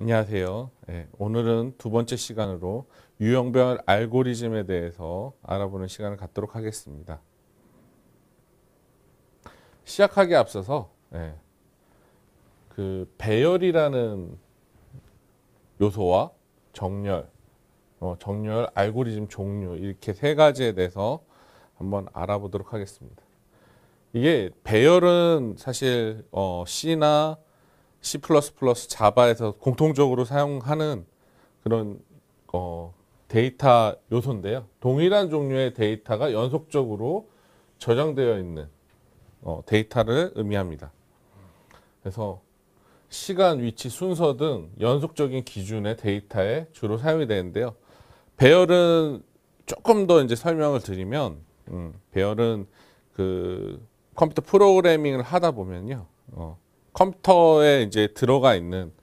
안녕하세요. 오늘은 두 번째 시간으로 유형별 알고리즘에 대해서 알아보는 시간을 갖도록 하겠습니다. 시작하기에 앞서서 그 배열이라는 요소와 정렬, 정렬, 알고리즘 종류 이렇게 세 가지에 대해서 한번 알아보도록 하겠습니다. 이게 배열은 사실 C나 C++, 자바에서 공통적으로 사용하는 그런 데이터 요소인데요. 동일한 종류의 데이터가 연속적으로 저장되어 있는 데이터를 의미합니다. 그래서 시간, 위치, 순서 등 연속적인 기준의 데이터에 주로 사용이 되는데요. 배열은 조금 더 이제 설명을 드리면, 배열은 그 컴퓨터 프로그래밍을 하다 보면요. 컴퓨터에 이제 들어가 있는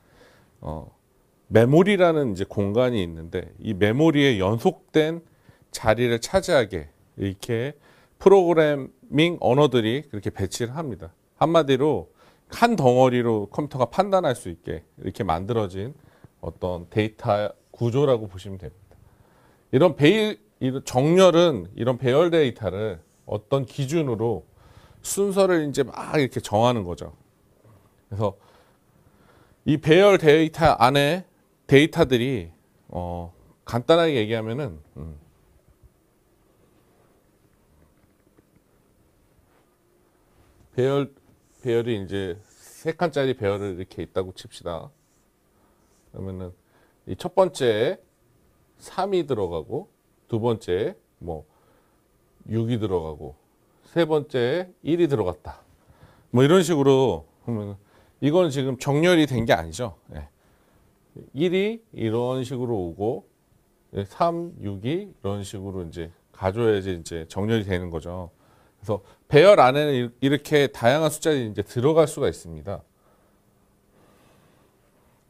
메모리라는 이제 공간이 있는데 이 메모리에 연속된 자리를 차지하게 이렇게 프로그래밍 언어들이 그렇게 배치를 합니다. 한마디로 한 덩어리로 컴퓨터가 판단할 수 있게 이렇게 만들어진 어떤 데이터 구조라고 보시면 됩니다. 이런 정렬은 이런 배열 데이터를 어떤 기준으로 순서를 이제 막 이렇게 정하는 거죠. 그래서 이 배열 데이터 안에 데이터들이 간단하게 얘기하면은 배열이 이제 세 칸짜리 배열을 이렇게 있다고 칩시다. 그러면은 이 첫 번째에 3이 들어가고 두 번째에 뭐 6이 들어가고 세 번째에 1이 들어갔다. 뭐 이런 식으로 보면 이건 지금 정렬이 된 게 아니죠. 1이 이런 식으로 오고 3, 6이 이런 식으로 이제 가져야지 이제 정렬이 되는 거죠. 그래서 배열 안에는 이렇게 다양한 숫자들이 이제 들어갈 수가 있습니다.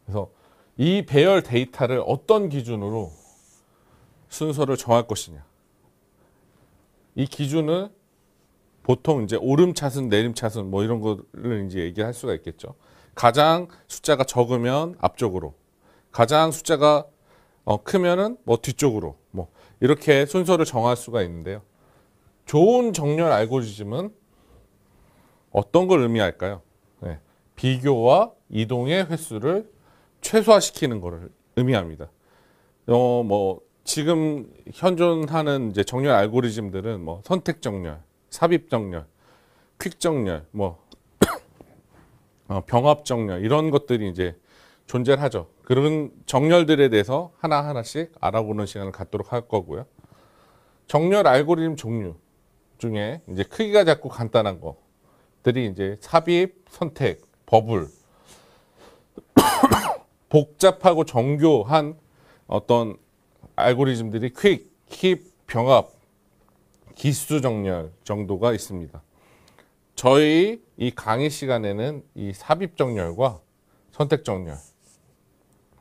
그래서 이 배열 데이터를 어떤 기준으로 순서를 정할 것이냐. 이 기준은 보통 이제 오름차순, 내림차순 뭐 이런 거를 이제 얘기할 수가 있겠죠. 가장 숫자가 적으면 앞쪽으로, 가장 숫자가 크면은 뭐 뒤쪽으로, 뭐 이렇게 순서를 정할 수가 있는데요. 좋은 정렬 알고리즘은 어떤 걸 의미할까요? 비교와 이동의 횟수를 최소화시키는 것을 의미합니다. 뭐 지금 현존하는 이제 정렬 알고리즘들은 뭐 선택 정렬, 삽입 정렬, 퀵 정렬, 뭐 병합 정렬 이런 것들이 이제 존재를 하죠. 그런 정렬들에 대해서 하나하나씩 알아보는 시간을 갖도록 할 거고요. 정렬 알고리즘 종류 중에 이제 크기가 작고 간단한 것들이 이제 삽입, 선택, 버블, 복잡하고 정교한 어떤 알고리즘들이 퀵, 킵, 병합, 기수 정렬 정도가 있습니다. 저희 이 강의 시간에는 이 삽입 정렬과 선택 정렬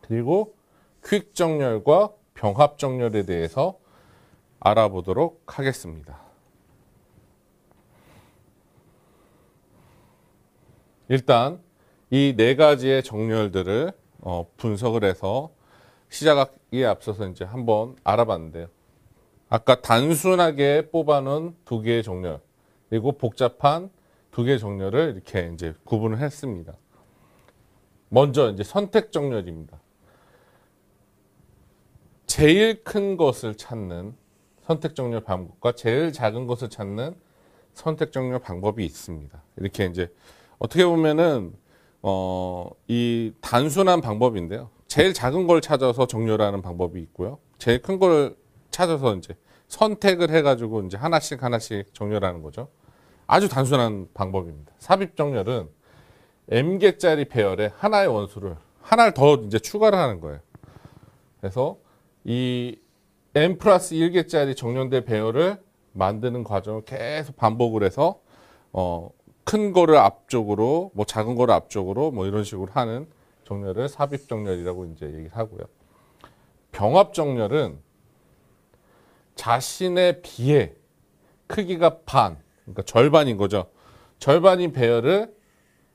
그리고 퀵 정렬과 병합 정렬에 대해서 알아보도록 하겠습니다. 일단 이 네 가지의 정렬들을 분석을 해서 시작하기에 앞서서 이제 한번 알아봤는데요. 아까 단순하게 뽑아놓은 두 개의 정렬 그리고 복잡한 두 개의 정렬을 이렇게 이제 구분을 했습니다. 먼저 이제 선택 정렬입니다. 제일 큰 것을 찾는 선택 정렬 방법과 제일 작은 것을 찾는 선택 정렬 방법이 있습니다. 이렇게 이제 어떻게 보면은 이 단순한 방법인데요. 제일 작은 걸 찾아서 정렬하는 방법이 있고요. 제일 큰 걸 찾아서 이제 선택을 해가지고 이제 하나씩 정렬하는 거죠. 아주 단순한 방법입니다. 삽입 정렬은 m개짜리 배열에 하나의 원수를 하나를 더 이제 추가를 하는 거예요. 그래서 이 m 플러스 1개짜리 정렬된 배열을 만드는 과정을 계속 반복을 해서 큰 거를 앞쪽으로 뭐 작은 거를 앞쪽으로 뭐 이런 식으로 하는 정렬을 삽입 정렬이라고 이제 얘기를 하고요. 병합 정렬은 자신의 비의 크기가 반, 그러니까 절반인 거죠. 절반인 배열을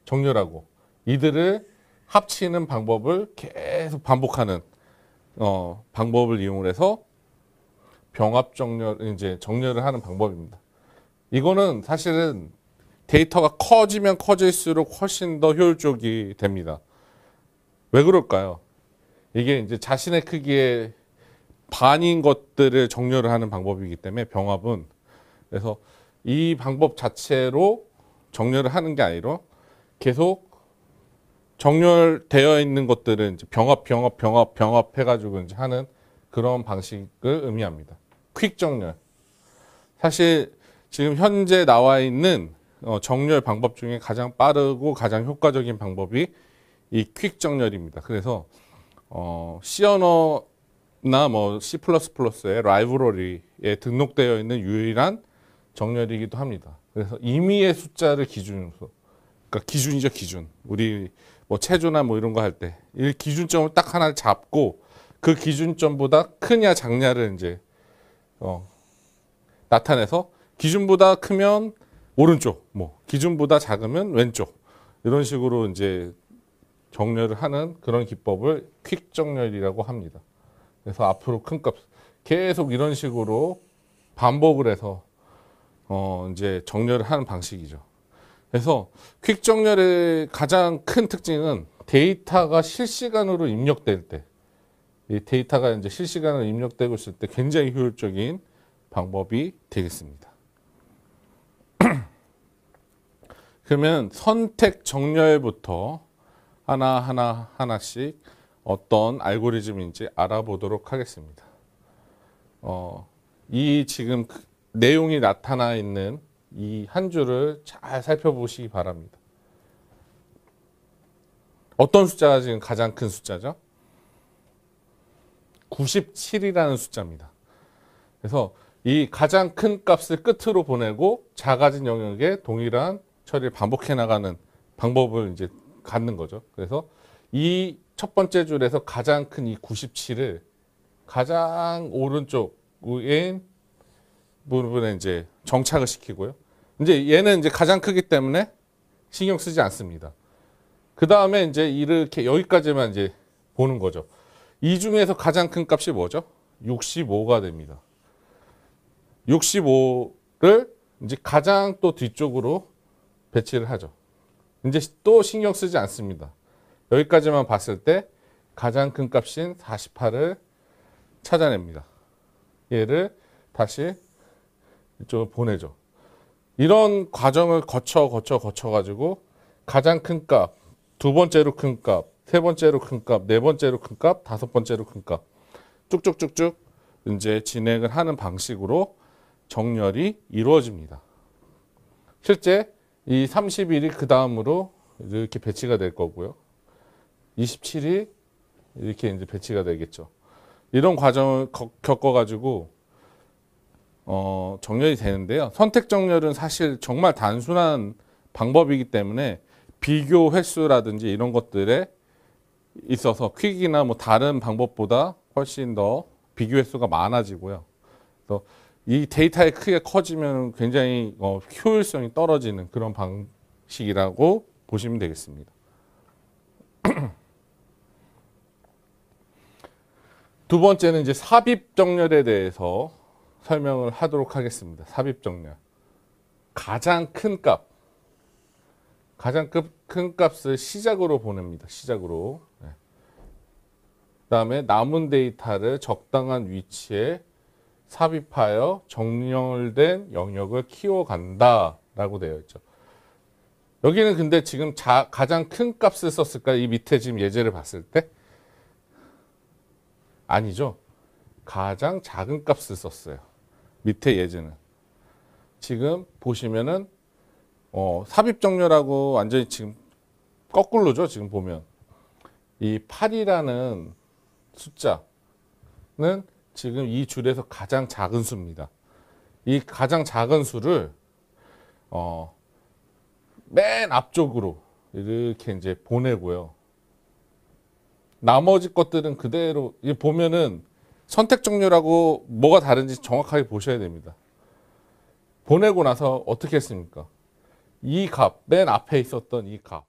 정렬하고 이들을 합치는 방법을 계속 반복하는 방법을 이용해서 병합 정렬, 이제 정렬을 하는 방법입니다. 이거는 사실은 데이터가 커지면 커질수록 훨씬 더 효율적이 됩니다. 왜 그럴까요? 이게 이제 자신의 크기의 반인 것들을 정렬을 하는 방법이기 때문에 병합은, 그래서 이 방법 자체로 정렬을 하는 게 아니라 계속 정렬되어 있는 것들은 이제 병합 해가지고 이제 하는 그런 방식을 의미합니다. 퀵 정렬. 사실 지금 현재 나와 있는 정렬 방법 중에 가장 빠르고 가장 효과적인 방법이 이 퀵 정렬입니다. 그래서 C 언어나 뭐 C++의 라이브러리에 등록되어 있는 유일한 정렬이기도 합니다. 그래서 임의의 숫자를 기준으로, 그러니까 기준이죠, 기준. 우리 뭐 체조나 뭐 이런 거 할 때 이 기준점을 딱 하나를 잡고 그 기준점보다 크냐 작냐를 이제 나타내서 기준보다 크면 오른쪽, 뭐 기준보다 작으면 왼쪽, 이런 식으로 이제 정렬을 하는 그런 기법을 퀵 정렬이라고 합니다. 그래서 앞으로 큰 값 계속 이런 식으로 반복을 해서 이제 정렬을 하는 방식이죠. 그래서 퀵 정렬의 가장 큰 특징은 데이터가 실시간으로 입력될 때, 이 데이터가 이제 실시간으로 입력되고 있을 때 굉장히 효율적인 방법이 되겠습니다. 그러면 선택 정렬부터 하나씩 어떤 알고리즘인지 알아보도록 하겠습니다. 이 지금 내용이 나타나 있는 이 한 줄을 잘 살펴보시기 바랍니다. 어떤 숫자가 지금 가장 큰 숫자죠? 97이라는 숫자입니다. 그래서 이 가장 큰 값을 끝으로 보내고 작아진 영역에 동일한 처리를 반복해 나가는 방법을 이제 갖는 거죠. 그래서 이 첫 번째 줄에서 가장 큰 이 97을 가장 오른쪽인 부분에 이제 정착을 시키고요. 이제 얘는 이제 가장 크기 때문에 신경 쓰지 않습니다. 그 다음에 이제 이렇게 여기까지만 이제 보는 거죠. 이 중에서 가장 큰 값이 뭐죠? 65가 됩니다. 65를 이제 가장 또 뒤쪽으로 배치를 하죠. 이제 또 신경 쓰지 않습니다. 여기까지만 봤을 때 가장 큰 값인 48을 찾아냅니다. 얘를 다시 이쪽으로 보내죠. 이런 과정을 거쳐가지고 가장 큰 값, 두 번째로 큰 값, 세 번째로 큰 값, 네 번째로 큰 값, 다섯 번째로 큰 값, 쭉쭉쭉쭉 이제 진행을 하는 방식으로 정렬이 이루어집니다. 실제 이 31이 그 다음으로 이렇게 배치가 될 거고요. 27이 이렇게 이제 배치가 되겠죠. 이런 과정을 겪어가지고 정렬이 되는데요. 선택 정렬은 사실 정말 단순한 방법이기 때문에 비교 횟수라든지 이런 것들에 있어서 퀵이나 뭐 다른 방법보다 훨씬 더 비교 횟수가 많아지고요. 그래서 이 데이터의 크기가 커지면 굉장히 효율성이 떨어지는 그런 방식이라고 보시면 되겠습니다. 두 번째는 이제 삽입 정렬에 대해서 설명을 하도록 하겠습니다. 삽입 정렬. 가장 큰 값. 가장 큰 값을 시작으로 보냅니다. 시작으로. 네. 그다음에 남은 데이터를 적당한 위치에 삽입하여 정렬된 영역을 키워간다라고 되어 있죠. 여기는 근데 지금 가장 큰 값을 썼을까요? 이 밑에 지금 예제를 봤을 때? 아니죠. 가장 작은 값을 썼어요. 밑에 예제는. 지금 보시면은 삽입 정렬하고 완전히 지금 거꾸로죠. 지금 보면 이 8이라는 숫자는 지금 이 줄에서 가장 작은 수입니다. 이 가장 작은 수를 맨 앞쪽으로 이렇게 이제 보내고요. 나머지 것들은 그대로 보면은 선택 정렬하고 뭐가 다른지 정확하게 보셔야 됩니다. 보내고 나서 어떻게 했습니까? 이 값, 맨 앞에 있었던 이 값.